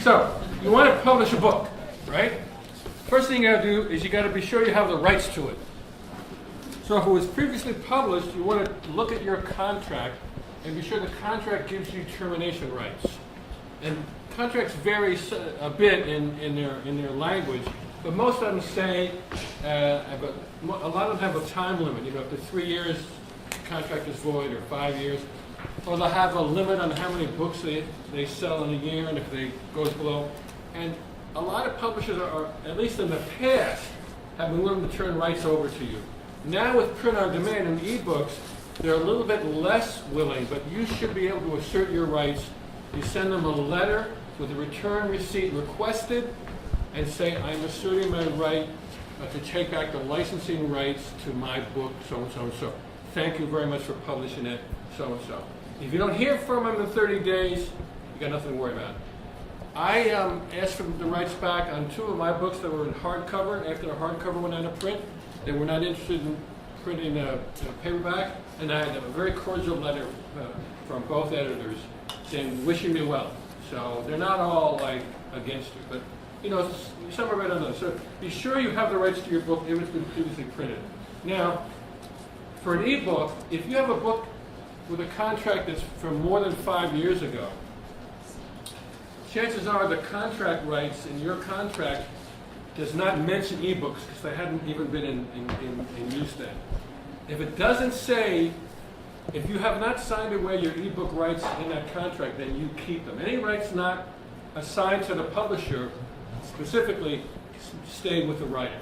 So, you want to publish a book, right? First thing you got to do is you got to be sure you have the rights to it. So if it was previously published, you want to look at your contract and be sure the contract gives you termination rights. And contracts vary a bit in their language, but most of them say, a lot of them have a time limit. You know, after 3 years, the contract is void, or 5 years. Or they'll have a limit on how many books they sell in a year, and if they goes below. And a lot of publishers are, at least in the past, have been willing to turn rights over to you. Now with print on demand and ebooks, they're a little bit less willing, but you should be able to assert your rights. You send them a letter with a return receipt requested and say, I'm asserting my right to take back the licensing rights to my book, so-and-so and so. Thank you very much for publishing it, so-and-so. If you don't hear from them in 30 days, you got nothing to worry about. I asked for the rights back on 2 of my books that were in hardcover. After the hardcover went out of print, they were not interested in printing a paperback, and I had a very cordial letter from both editors saying, wishing me well. So they're not all like against you, but you know, some are right on those. So be sure you have the rights to your book if it's been previously printed. Now, for an ebook, if you have a book with a contract that's from more than 5 years ago, chances are the contract rights in your contract does not mention ebooks because they hadn't even been in use then. If it doesn't say, if you have not signed away your ebook rights in that contract, then you keep them. Any rights not assigned to the publisher specifically stay with the writer.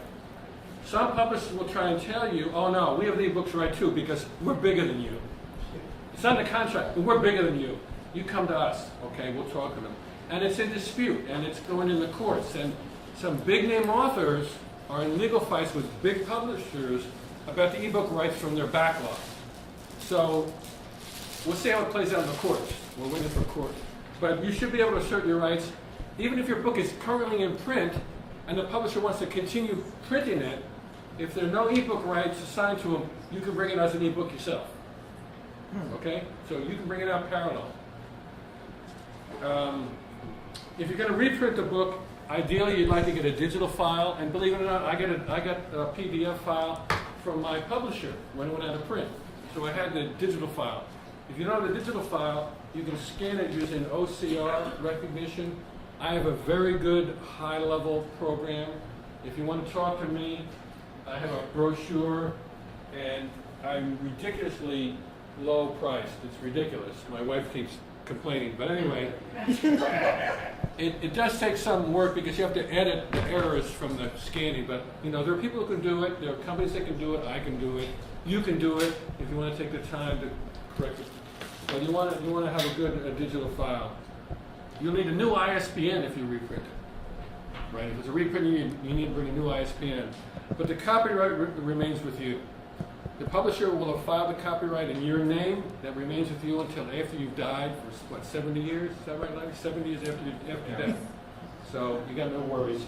Some publishers will try and tell you, oh no, we have the ebooks right too because we're bigger than you. It's on the contract, but we're bigger than you. You come to us, okay, we'll talk to them. And it's in dispute, and it's going in the courts. And some big name authors are in legal fights with big publishers about the ebook rights from their backlog. So we'll see how it plays out in the courts. We're waiting for court. But you should be able to assert your rights, even if your book is currently in print and the publisher wants to continue printing it. If there are no ebook rights assigned to them, you can bring it as an ebook yourself. Okay? So you can bring it out parallel. If you're going to reprint the book, ideally you'd like to get a digital file, and believe it or not, I got a PDF file from my publisher when it went out of print. So I had the digital file. If you don't have the digital file, you can scan it using OCR recognition. I have a very good high-level program. If you want to talk to me, I have a brochure, and I'm ridiculously low priced. It's ridiculous. My wife keeps complaining, but anyway, it does take some work because you have to edit the errors from the scanning. But you know, there are people who can do it. There are companies that can do it. I can do it. You can do it if you want to take the time to correct it. But you want to have a good digital file. You'll need a new ISBN if you reprint it. Right? If it's a reprint, you need to bring a new ISBN. But the copyright remains with you. The publisher will have filed the copyright in your name. That remains with you until after you've died for, what, 70 years? Is that right, Larry? 70 years after death. So you got no worries.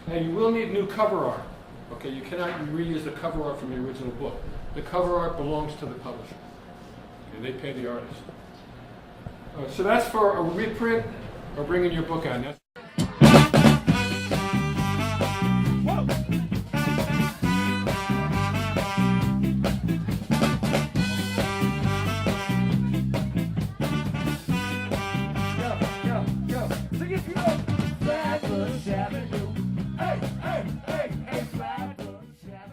And you will need new cover art. Okay, you cannot reuse the cover art from the original book. The cover art belongs to the publisher. Okay, they pay the artist. So that's for a reprint or bringing your book out. That's So if you don't